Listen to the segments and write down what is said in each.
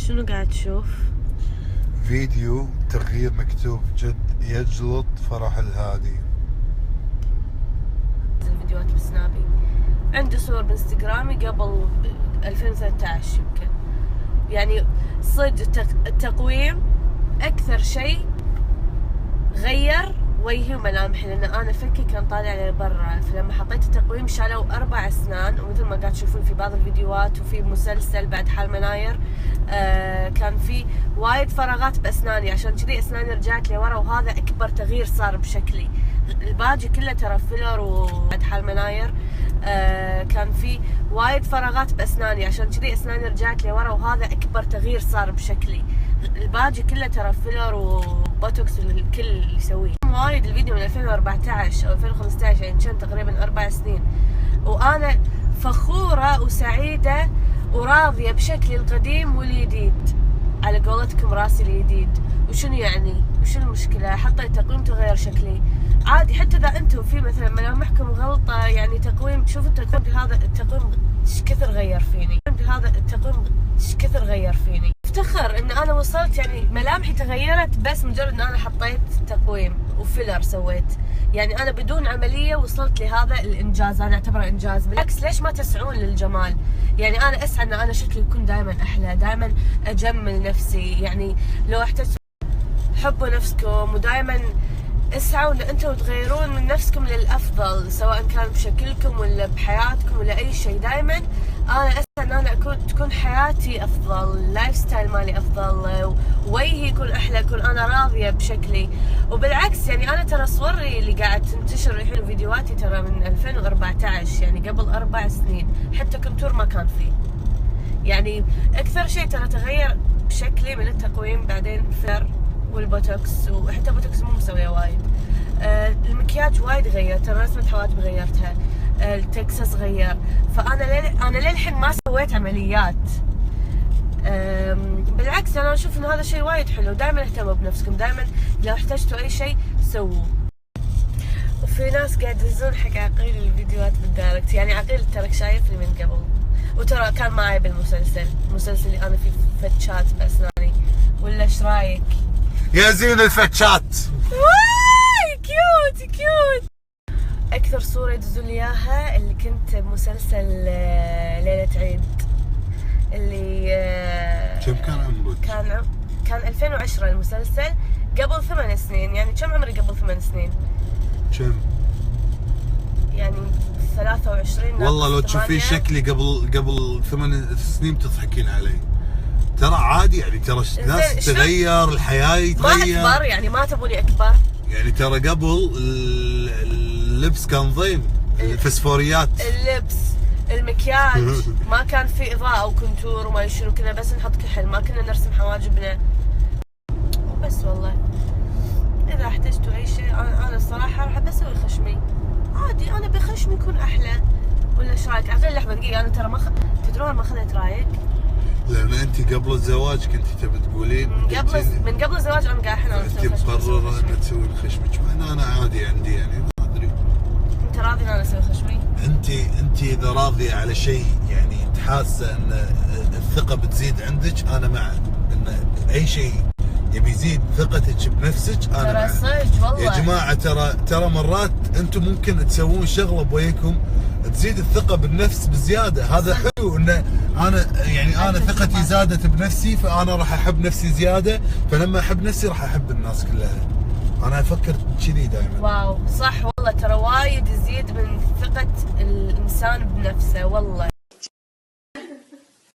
شنو قاعد تشوف؟ فيديو تغيير مكتوب جد يجلط فرح الهادي. الفيديوهات بسنابي، عندي صور بانستغرامي قبل 2013 يمكن. يعني صدق التقويم اكثر شيء غير وجهي وملامحي، لان انا فكي كان طالع لي برا، فلما حطيت التقويم شالوا 4 أسنان، ومثل ما قاعد تشوفون في بعض الفيديوهات وفي مسلسل بعد حال مناير كان في وايد فراغات باسناني، عشان كذي اسناني رجعت لي ورا، وهذا اكبر تغيير صار بشكلي. الباقي كله ترى فيلر، وبعد حال مناير كان في وايد فراغات باسناني، عشان كذي اسناني رجعت لي ورا، وهذا اكبر تغيير صار بشكلي. الباقي كله ترى فيلر وبوتوكس الكل يسويه. وايد الفيديو من 2014 او 2015، يعني كان تقريبا 4 سنين، وانا فخورة وسعيدة وراضية بشكلي القديم والجديد. على قولتكم راسي الجديد، وشنو يعني؟ وشنو المشكلة؟ حطيت تقويم تغير شكلي عادي، حتى اذا انتم في مثلا ملامحكم غلطة، يعني تقويم، شوفوا التقويم هذا التقويم ايش كثر غير فيني، هذا التقويم ايش كثر غير فيني. افتخر ان انا وصلت، يعني ملامحي تغيرت بس مجرد ان انا حطيت تقويم وفيلر سويت، يعني انا بدون عمليه وصلت لهذا الانجاز. انا اعتبره انجاز، بالعكس ليش ما تسعون للجمال؟ يعني انا اسعى ان انا شكلي يكون دائما احلى، دائما اجمل نفسي. يعني لو احتجتوا حبوا نفسكم، ودائما اسعوا ان انتم تغيرون من نفسكم للافضل، سواء كان بشكلكم ولا بحياتكم ولا اي شيء. دائما انا اسعى ان انا تكون حياتي افضل، اللايف ستايل مالي افضل، وجهي يكون احلى، اكون انا راضيه بشكلي. وبالعكس يعني انا ترى صوري اللي قاعد تنتشر الحين فيديوهاتي ترى من 2014، يعني قبل 4 سنين، حتى كونتور ما كان فيه. يعني اكثر شيء ترى تغير بشكلي من التقويم، بعدين فيلر والبوتوكس، وحتى بوتوكس مو مسويه وايد. المكياج وايد غير، ترى رسمة حواجب غيرتها، التكساس غير. فانا للحين ما سويت عمليات. بالعكس انا اشوف ان هذا شيء وايد حلو. دائما اهتموا بنفسكم، دائما لو احتجتوا اي شيء سووه. وفي ناس قاعد يدزون حق عقيل الفيديوهات بالدايركت، يعني عقيل ترى شايفني من قبل، وترى كان معي بالمسلسل، المسلسل اللي انا فيه فتشات باسناني. ولا ايش رايك؟ يا زين الفتشات. واي كيوت كيوت. اكثر صورة يدزون لي اياها اللي كنت بمسلسل ليلة عيد، اللي كم كان عمرك؟ كان 2010 المسلسل، قبل 8 سنين. يعني كم عمري قبل 8 سنين؟ كم؟ يعني 23. والله لو تشوفين شكلي قبل 8 سنين بتضحكين علي. ترى عادي، يعني ترى الناس تغير، الحياة يتغير. ما اكبر يعني، ما تبوني اكبر يعني ترى قبل اللبس كان ضيم، الفسفوريات، اللبس، المكياج ما كان في اضاءة وكونتور وما شنو، كنا بس نحط كحل، ما كنا نرسم حواجبنا بس. والله اذا احتجتوا اي شيء، انا الصراحة راح بسوي خشمي عادي، انا بخشمي يكون احلى. ولا ايش رايك؟ عقيل لحظة دقيقة، انا ترى تدرون ما اخذت رايك؟ لان انت قبل الزواج كنت تبي تقولين من قبل الزواج انا قاعد الحين انت مقرره ان تسوين خشمك، انا عادي عندي، يعني ما ادري. انت راضي ان انا اسوي خشمي؟ انت اذا راضيه على شيء، يعني حاسه ان الثقه بتزيد عندك، انا مع ان اي شيء يبي يزيد ثقتك بنفسك، انا ترى صدق والله يا جماعه. ترى مرات انتم ممكن تسوون شغله بوجهكم تزيد الثقه بالنفس بزياده. هذا حلو، انه انا ثقتي زادت بنفسي، فانا راح احب نفسي زياده، فلما احب نفسي راح احب الناس كلها. انا افكر كذي دائما. واو صح والله، ترى وايد يزيد من ثقه الانسان بنفسه والله.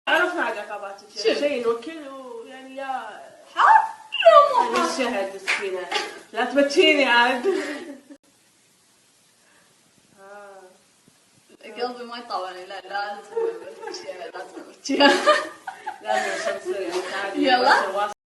عرفنا على عقباتك شيء نوكل، ويعني يا حرام الشهد مسكينه، لا تبكيني عاد. قلبي ما يطوعني، لا لازم ابكيها، لازم ابكيها. لازم شمسية. يلا